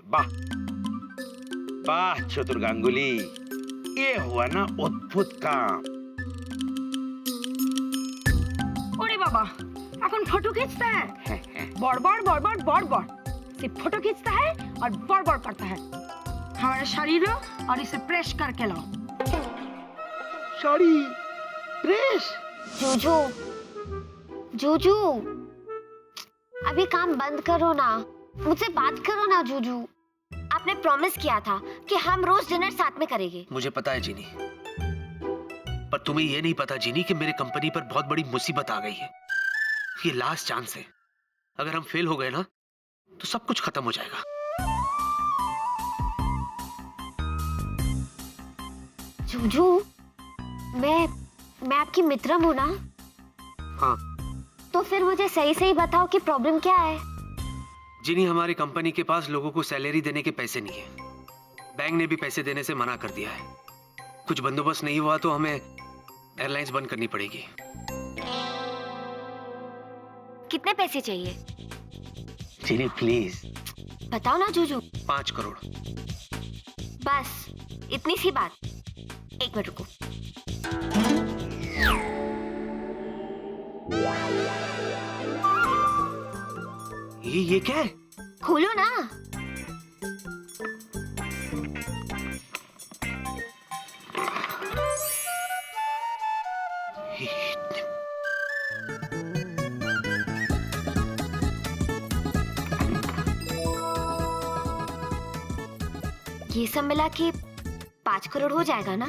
वाह वाह चतुर गांगुली, ये हुआ ना अद्भुत काम। ओरे बाबा, এখন फोटो खींचता है, बड़-बड़ बड़-बड़ बड़-बड़, सिर्फ फोटो खींचता है और बड़-बड़ करता है। हमारा शरीर लो और इसे प्रेस करके लाओ। साड़ी प्रेस। जूजू, जूजू, अभी काम बंद करो ना, मुझसे बात करो ना जूजू। आपने प्रॉमिस किया था कि हम रोज डिनर साथ में करेंगे। मुझे पता है जीनी, पर तुम्हें ये नहीं पता जीनी कि मेरे कंपनी पर बहुत बड़ी मुसीबत आ गई है। ये लास्ट चांस है, अगर हम फेल हो गए ना तो सब कुछ खत्म हो जाएगा। जूजू, मैं आपकी मित्रम हूँ ना? हाँ। तो फिर मुझे सही सही बताओ कि प्रॉब्लम क्या है? जिनी, हमारी कंपनी के पास लोगों को सैलरी देने के पैसे नहीं है। बैंक ने भी पैसे देने से मना कर दिया है। कुछ बंदोबस्त नहीं हुआ तो हमें एयरलाइंस बंद करनी पड़ेगी। कितने पैसे चाहिए? जिनी प्लीज बताओ ना जूजू। 5 करोड़। बस इतनी सी बात। एक मिनट रुको। ये क्या है? खोलो ना। ये सब मिला के 5 करोड़ हो जाएगा ना?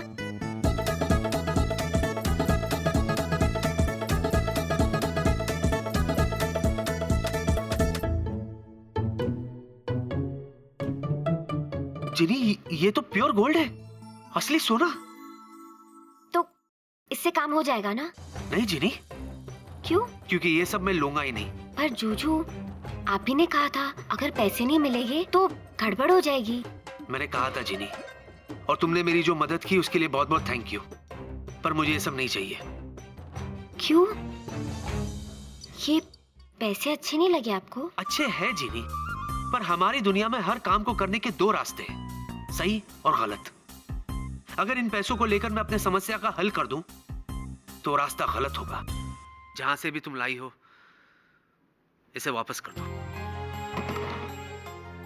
जिनी, ये तो प्योर गोल्ड है, असली सोना। तो इससे काम हो जाएगा ना? नहीं जिनी। क्यों? क्योंकि ये सब मैं लूंगा ही नहीं। पर जूजू, आप ही ने कहा था अगर पैसे नहीं मिलेंगे तो गड़बड़ हो जाएगी। मैंने कहा था जिनी, और तुमने मेरी जो मदद की उसके लिए बहुत बहुत थैंक यू। पर मुझे ये सब नहीं चाहिए। क्यों? ये पैसे अच्छे नहीं लगे आपको? अच्छे हैं जिनी, पर हमारी दुनिया में हर काम को करने के 2 रास्ते हैं, सही और गलत। अगर इन पैसों को लेकर मैं अपने समस्या का हल कर दूं तो रास्ता गलत होगा। जहां से भी तुम लाई हो इसे वापस कर दो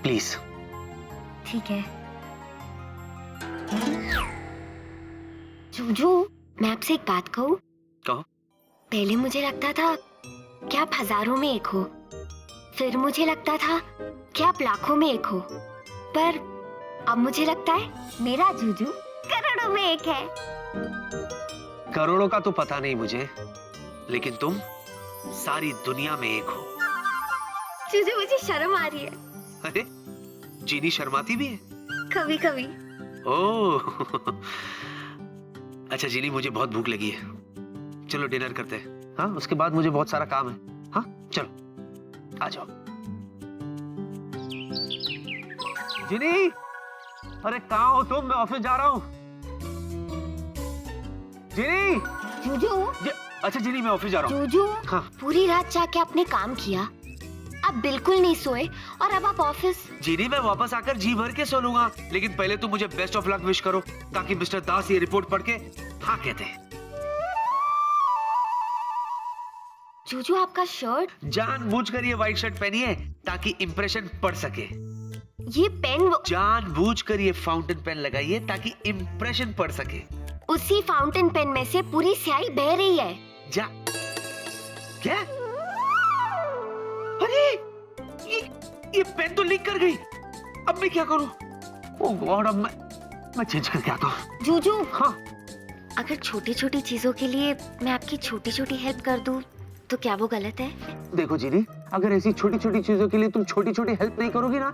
प्लीज। ठीक है। जूजू, मैं आपसे एक बात कहूं? कहो। पहले मुझे लगता था कि आप हजारों में एक हो, फिर मुझे लगता था कि आप लाखों में एक हो, पर अब मुझे लगता है मेरा जूजू करोड़ों में एक है। करोड़ों का तो पता नहीं मुझे, लेकिन तुम सारी दुनिया में एक हो। जूजू, मुझे शर्म आ रही है। अरे जीनी शर्माती भी है कभी कभी। ओह अच्छा जीनी, मुझे बहुत भूख लगी है, चलो डिनर करते हैं। हाँ, उसके बाद मुझे बहुत सारा काम है। हाँ चलो आ जाओ। जिनी, अरे कहाँ हो तुम? मैं ऑफिस जा रहा हूँ। जिनी। जूजू। अच्छा जिनी, मैं ऑफिस जा रहा हूँ। जूजू, हाँ। पूरी रात जाके आपने काम किया, अब बिल्कुल नहीं सोए और अब आप ऑफिस। जिनी, मैं वापस आकर जी भर के सो लूंगा, लेकिन पहले तुम मुझे बेस्ट ऑफ लक विश करो ताकि मिस्टर दास ये रिपोर्ट पढ़ के हाँ कहते हैं। जूजू, आपका शर्ट जानबूझकर ये व्हाइट शर्ट पहनी है ताकि इंप्रेशन पड़ सके। ये पेन जानबूझकर ये फाउंटेन पेन लगाइए ताकि इंप्रेशन पड़ सके। उसी फाउंटेन पेन में से पूरी स्याही बह रही है। जा। क्या? अरे ये पेन तो लीक कर गई, अब मैं क्या करूं? ओह गॉड, अब मैं चेंज करके आता हूं। जूजू, हाँ। अगर छोटी छोटी चीजों के लिए मैं आपकी छोटी छोटी हेल्प कर दूं तो क्या वो गलत है? देखो जीनी, अगर ऐसी छोटी छोटी चीजों के लिए तुम छोटी छोटी हेल्प नहीं करोगी ना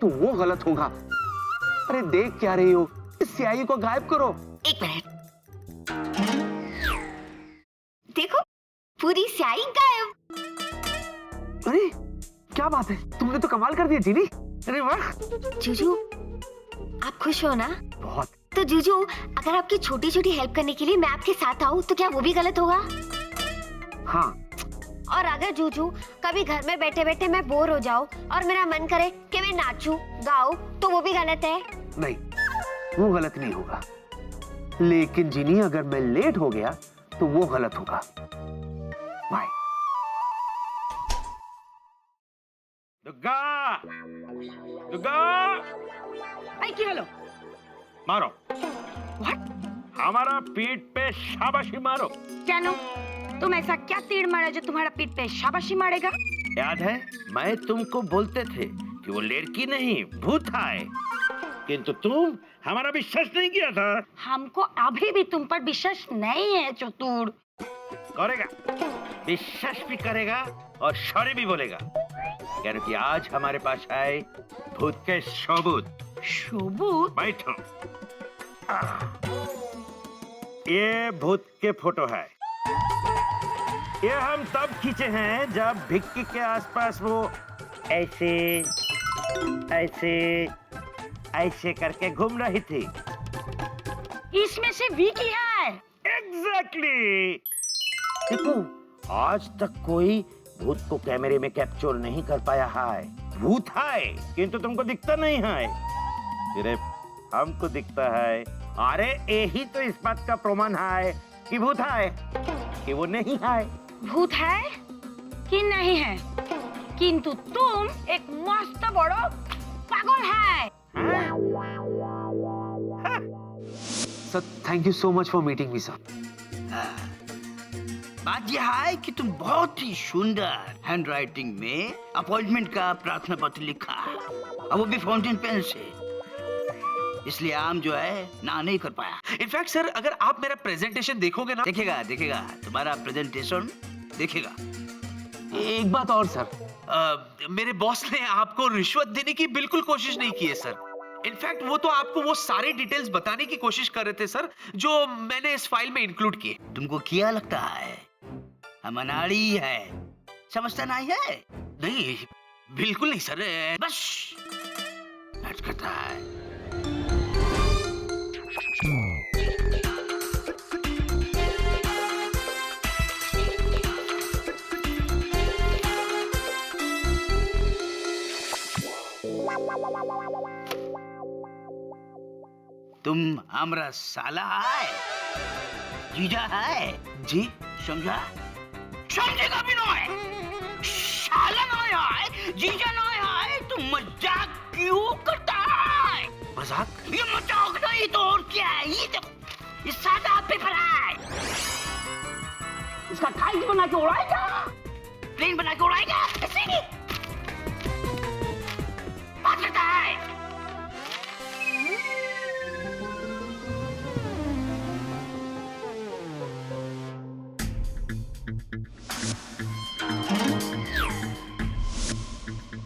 तो वो गलत होगा। अरे देख क्या रही हो, इस स्याही को गायब करो। एक मिनट, देखो पूरी स्याही गायब। अरे क्या बात है, तुमने तो कमाल कर दिया जीनी। अरे वाह। जूजू, आप खुश हो ना? बहुत। तो जूजू, अगर आपकी छोटी छोटी हेल्प करने के लिए मैं आपके साथ आऊं तो क्या वो भी गलत होगा? हाँ और अगर जूजू कभी घर में बैठे बैठे मैं बोर हो जाऊं और मेरा मन करे कि मैं नाचूं गाऊं तो वो भी गलत है? नहीं, वो गलत नहीं होगा, लेकिन जिनी अगर मैं लेट हो गया तो वो गलत होगा। बाय। दुर्गा, दुर्गा, आई की हेलो मारो। व्हाट? हमारा पीठ पे शाबाशी मारो। क्या नो? तुम ऐसा क्या तीर मारा जो तुम्हारा पीठ पे शाबाशी मारेगा? याद है मैं तुमको बोलते थे कि वो लड़की नहीं भूत है, किंतु तुम हमारा विश्वास नहीं किया था। हमको अभी भी तुम पर विश्वास नहीं है चतुर। करेगा, विश्वास भी करेगा और सॉरी भी बोलेगा, क्योंकि आज हमारे पास है भूत के सबूत। सबूत? बैठो। ये भूत के फोटो है। ये हम तब खींचे हैं जब भिक्की के आसपास वो ऐसे ऐसे ऐसे करके घूम रही थी। इसमें से विकी है। एग्जैक्टली। देखो, आज तक कोई भूत को कैमरे में कैप्चर नहीं कर पाया है। भूत है किंतु तुमको दिखता नहीं है, सिर्फ हमको दिखता है। अरे यही तो इस बात का प्रमाण है कि भूत है कि वो नहीं है। भूत है कि नहीं है, किंतु तुम एक मस्त बड़ो पागल है। Sir, thank you so much for meeting me sir. बात यह है कि तुम बहुत ही सुंदर हैंडराइटिंग में अपॉइंटमेंट का प्रार्थना पत्र लिखा, और वो भी फाउंटेन पेन से, इसलिए आम जो है ना नहीं कर पाया। इनफैक्ट सर, अगर आप मेरा प्रेजेंटेशन देखोगे ना, देखेगा देखेगा तुम्हारा प्रेजेंटेशन देखेगा। एक बात और सर, मेरे बॉस ने आपको रिश्वत देने की बिल्कुल कोशिश नहीं की है सर। इनफैक्ट वो तो आपको वो सारे डिटेल्स बताने की कोशिश कर रहे थे सर, जो मैंने इस फाइल में इंक्लूड किए। तुमको क्या लगता है हम अनाड़ी है, समझता नहीं है? नहीं, बिल्कुल नहीं सर। बस नाटक करता है। तुम हमरा साला है, जीजा है जी? समझा? समझेगा भी नहीं। साला नहीं है, जीजा नहीं है, तुम मजाक क्यों करता है? मजाक? ये मजाक नहीं तो और क्या है? ये देखो, ये सादा पेपर है। इसका कागज बना के उड़ाएगा, प्लेन बना के उड़ाएगा, ऐसे नहीं बात करता है।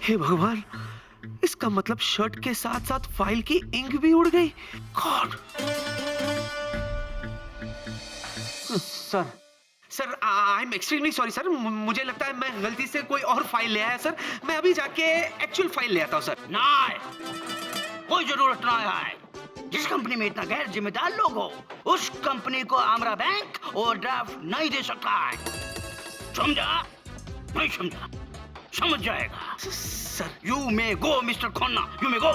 हे भगवान, इसका मतलब शर्ट के साथ साथ फाइल की इंक भी उड़ गई। God. Sir, sir I am extremely sorry sir. मुझे लगता है मैं गलती से कोई और फाइल ले आया सर। मैं अभी जाके एक्चुअल फाइल ले आता हूँ सर। नहीं, कोई जरूरत नहीं है। जिस कंपनी में इतना गैर जिम्मेदार लोग हो, उस कंपनी को हमारा बैंक ओवरड्राफ्ट नहीं दे सकता है। समझा? नहीं समझा? समझ जाएगा। Sir, you may go mister Khanna, you may go.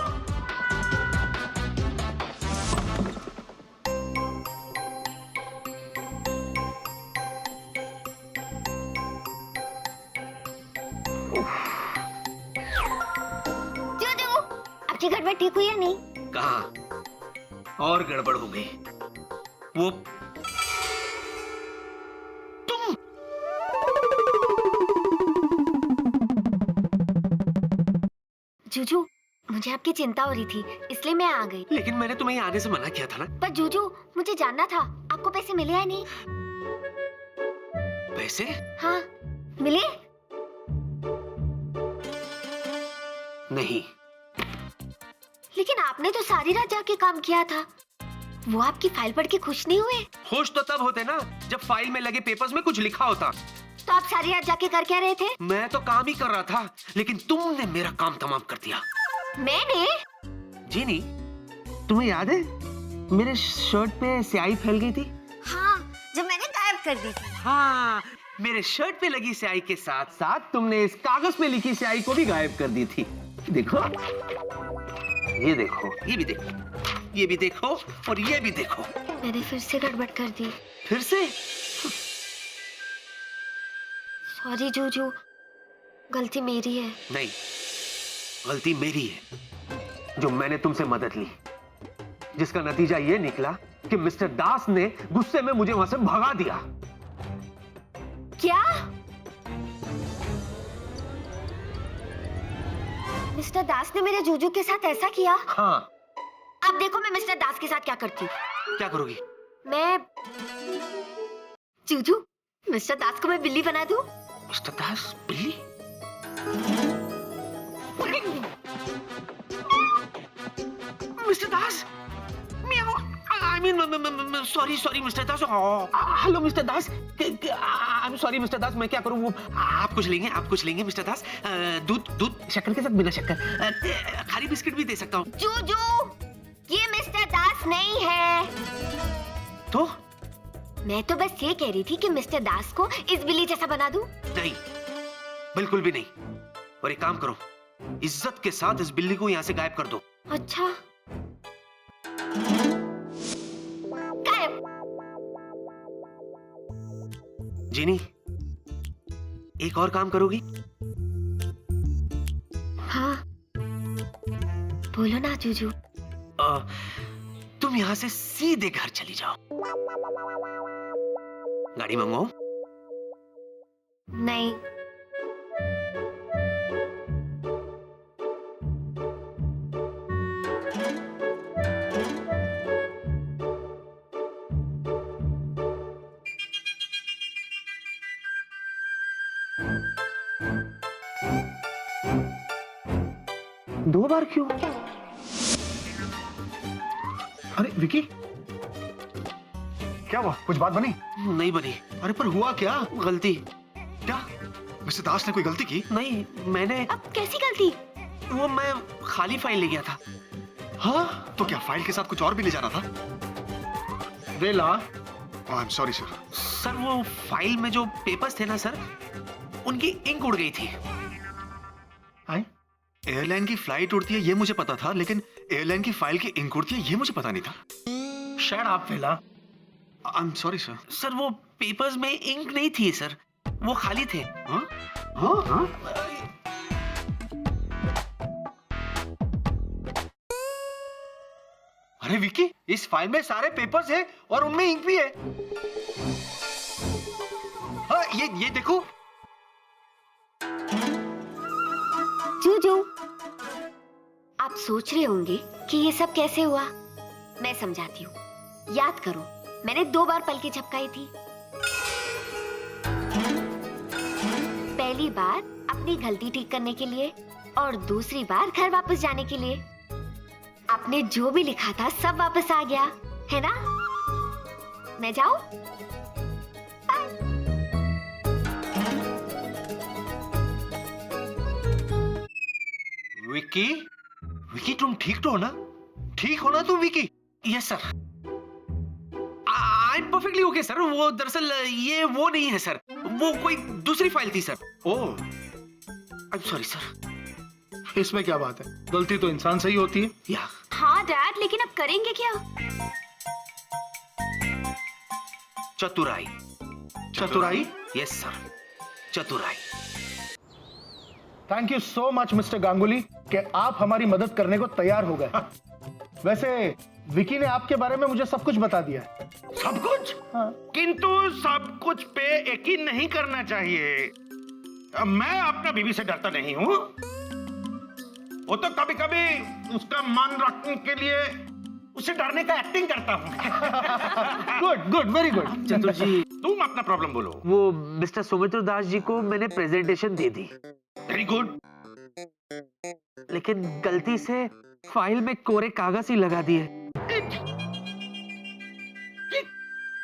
जूजू, आपकी गड़बड़ ठीक हुई या नहीं? कहाँ और गड़बड़ हो गई? वो तुम। जूजू, मुझे आपकी चिंता हो रही थी, इसलिए मैं आ गई। लेकिन मैंने तुम्हें यहाँ आने से मना किया था ना। पर जूजू, मुझे जानना था आपको पैसे मिले या नहीं। पैसे? हाँ, मिले? नहीं। लेकिन आपने तो सारी रात जाके काम किया था। वो आपकी फाइल पढ़ के खुश नहीं हुए? खुश तो तब होते ना जब फाइल में लगे पेपर्स में कुछ लिखा होता। तो आप सारी रात जाके कर क्या रहे थे? मैं तो काम ही कर रहा था, लेकिन तुमने मेरा काम तमाम कर दिया। मैंने? जी नहीं, तुम्हें याद है मेरे शर्ट पे स्याही फैल गई थी? हाँ, जो मैंने गायब कर दी थी। हाँ, मेरे शर्ट पे लगी स्याही के साथ साथ तुमने इस कागज पे लिखी स्याही को भी गायब कर दी थी। देखो, ये देखो, ये भी देखो, ये भी देखो और ये भी देखो। मैंने फिर से गड़बड़ कर दी। फिर से? सॉरी जूजू, गलती मेरी है। नहीं, गलती मेरी है जो मैंने तुमसे मदद ली, जिसका नतीजा ये निकला कि मिस्टर दास ने गुस्से में मुझे वहां से भगा दिया। क्या? मिस्टर दास ने मेरे जूजू के साथ ऐसा किया? हाँ। अब देखो मैं मिस्टर दास के साथ क्या करती हूँ। क्या करोगी? मैं जूजू, मिस्टर दास को मैं बिल्ली बना दूं? मिस्टर दास बिल्ली? Mister Das? I mean, sorry, mister Das. Hello mister Das. I'm sorry mister Das, मैं क्या करूं? वो आप कुछ लेंगे मिस्टर दास? दूध शक्कर के साथ, बिना शक्कर। खाली बिस्किट भी दे सकता हूँ। जूजू, ये मिस्टर दास नहीं है। तो? मैं तो बस ये कह रही थी कि मिस्टर दास को इस बिल्ली जैसा बना दूं। नहीं, बिल्कुल भी नहीं। और एक काम करो, इज्जत के साथ इस बिल्ली को यहाँ से गायब कर दो। अच्छा, गायब। जीनी, एक और काम करोगी? हाँ, बोलो ना जूजू। तुम यहाँ से सीधे घर चली जाओ। गाड़ी मंगवाओ? नहीं, दो बार क्यों? अरे विकी, क्या हुआ? कुछ बात बनी? नहीं बनी। अरे पर हुआ क्या? गलती। क्या मिस्टर दास ने कोई गलती की? नहीं, मैंने अब कैसी गलती? वो मैं खाली फाइल ले गया था। हाँ, तो क्या फाइल के साथ कुछ और भी ले जाना था? वेला, I am sorry sir. Sir, वो फाइल में जो पेपर्स थे ना सर, उनकी इंक उड़ गई थी। आई? एयरलाइन की फ्लाइट उड़ती है ये मुझे पता था, लेकिन एयरलाइन की फाइल की इंक उड़ती है ये मुझे पता नहीं था। शट अप वेला। I am sorry sir. Sir, वो पेपर्स में इंक नहीं थी सर, वो खाली थे। हाँ? हाँ? हाँ? अरे विकी, इस फाइल में सारे पेपर्स हैं और उनमें इंक भी है। हाँ, ये देखो। जूजू, आप सोच रहे होंगे कि ये सब कैसे हुआ। मैं समझाती हूँ। याद करो, मैंने 2 बार पलकें झपकाई थी। पहली बार अपनी गलती ठीक करने के लिए और दूसरी बार घर वापस जाने के लिए। आपने जो भी लिखा था सब वापस आ गया, है ना? मैं जाऊं? विकी, विकी तुम ठीक तो हो ना? ठीक हो ना तुम Vicky? Yes sir, I am perfectly okay sir. वो दरअसल ये वो नहीं है सर, वो कोई दूसरी फाइल थी sir. Oh, I am sorry sir. इसमें क्या बात है? गलती तो इंसान से ही होती है। या हाँ डैड, लेकिन अब करेंगे क्या? चतुराई। चतुराई? यस सर, चतुराई। Thank you so much mister Ganguly कि आप हमारी मदद करने को तैयार हो गए। वैसे विकी ने आपके बारे में मुझे सब कुछ बता दिया है। सब कुछ? हाँ। किंतु सब कुछ पे यकीन नहीं करना चाहिए। मैं अपना बीवी से डरता नहीं हूँ। वो तो कभी कभी उसका मान रखने के लिए उससे डरने का एक्टिंग करता हूँ। Good good, very good. चतुर जी, तुम अपना प्रॉब्लम बोलो। वो मिस्टर सुमित्र दास जी को मैंने प्रेजेंटेशन दे दी, वेरी गुड। लेकिन गलती से फाइल में कोरे कागज ही लगा दिए,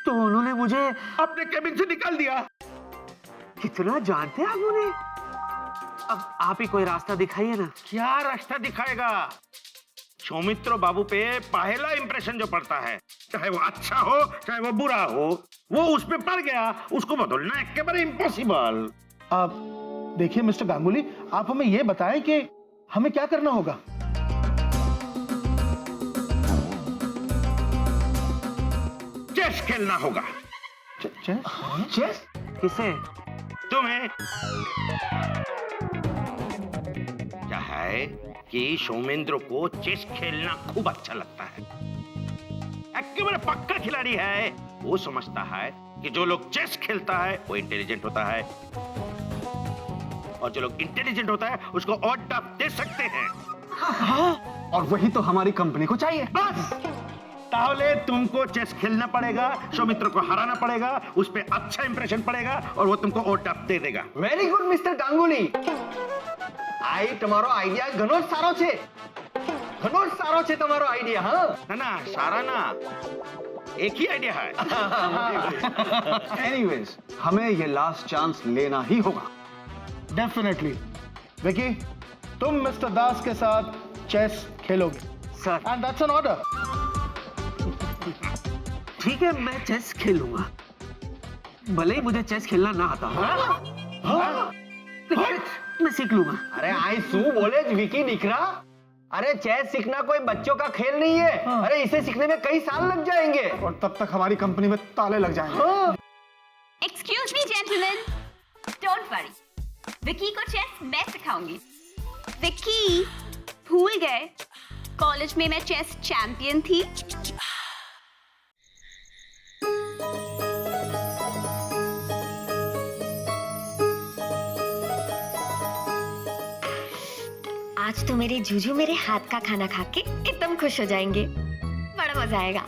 तो उन्होंने मुझे अपने केबिन से निकाल दिया। कितना जानते हैं आप उन्हें? अब आप ही कोई रास्ता दिखाइए ना। क्या रास्ता दिखाएगा? सौमित्र बाबू पे पहला इंप्रेशन जो पड़ता है चाहे वो अच्छा हो चाहे वो बुरा हो, वो उस पे पड़ गया, उसको बदलना एकेबारे इम्पॉसिबल। आप देखिए मिस्टर गांगुली, आप हमें ये बताएं कि हमें क्या करना होगा। चेस खेलना होगा। चेस? किसे? तुम्हें क्या है कि सौमेंद्र को चेस खेलना खूब अच्छा लगता है, एकेबारे पक्का खिलाड़ी है। वो समझता है कि जो लोग चेस खेलता है वो इंटेलिजेंट होता है, और जो लोग इंटेलिजेंट होता है उसको और टफ दे सकते हैं। और वही तो हमारी कंपनी को चाहिए। बस ताहले तुमको चेस खेलना पड़ेगा, सौमित्र को हराना पड़ेगा, उस पे अच्छा इंप्रेशन पड़ेगा और वो तुमको और टफ दे देगा। વેરી ગુડ મિસ્ટર ગાંગુલી, આઈ તમારો આઈડિયા ઘણો જ સારો છે, ઘણો જ સારો છે તમારો આઈડિયા। હા ना सारा ना, एक ही आइडिया है। एनीवेज, हमें ये लास्ट चांस लेना ही होगा। डेफिनेटली। विकी, तुम मिस्टर दास के साथ चेस खेलोगे। Sir. And that's an order. ठीक है, मैं चेस खेलूंगा, भले ही मुझे चेस खेलना ना आता हो। मैं सीख लूंगा। अरे आई शू बोले જ વિકી દીકરા, अरे चेस सीखना कोई बच्चों का खेल नहीं है। अरे इसे सीखने में कई साल लग जाएंगे और तब तक हमारी कंपनी में ताले लग जाएंगे। Excuse me gentleman, don't worry, Vicky को चेस मैं सिखाऊंगी। विकी, भूल गए कॉलेज में मैं चेस चैंपियन थी। आज तो मेरे जूजू मेरे हाथ का खाना खा के एकदम खुश हो जाएंगे, बड़ा मजा आएगा।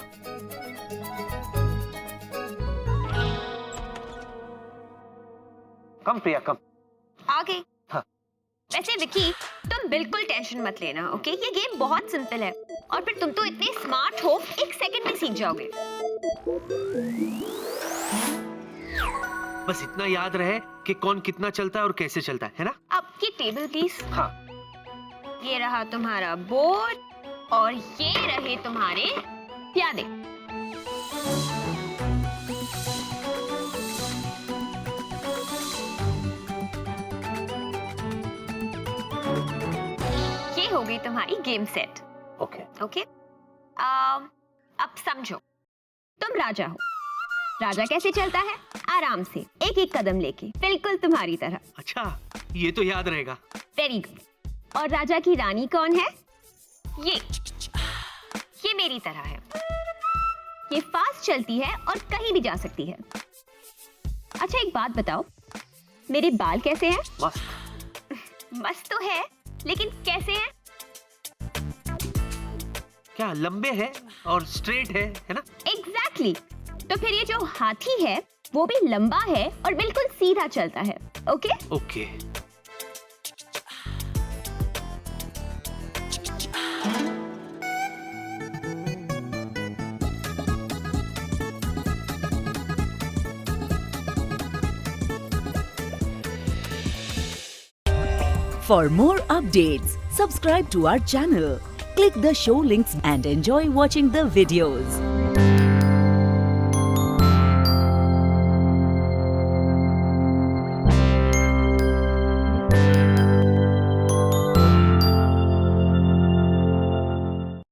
कम प्रिया कम। आगे। हाँ। वैसे विकी, तुम बिल्कुल टेंशन मत लेना, ओके? ये गेम बहुत सिंपल है और फिर तुम तो इतने स्मार्ट हो, 1 सेकंड में सीख जाओगे। बस इतना याद रहे कि कौन कितना चलता है और कैसे चलता है ना? अब ये टेबल प्लीज। हाँ। ये रहा तुम्हारा बोर्ड और ये रहे तुम्हारे प्यादे। ये हो गई तुम्हारी गेम सेट। ओके। ओके, अब समझो, तुम राजा हो। राजा कैसे चलता है? आराम से, एक एक कदम लेके, बिल्कुल तुम्हारी तरह। अच्छा, ये तो याद रहेगा। Very good. और राजा की रानी कौन है? ये मेरी तरह है। ये फास्ट चलती है और कहीं भी जा सकती है। अच्छा एक बात बताओ, मेरे बाल कैसे हैं? मस्त। मस्त तो है, लेकिन कैसे हैं? क्या लंबे हैं और स्ट्रेट है ना? एग्जैक्टली। तो फिर ये जो हाथी है वो भी लंबा है और बिल्कुल सीधा चलता है। Okay? Okay. For more updates, subscribe to our channel, click the show links and enjoy watching the videos.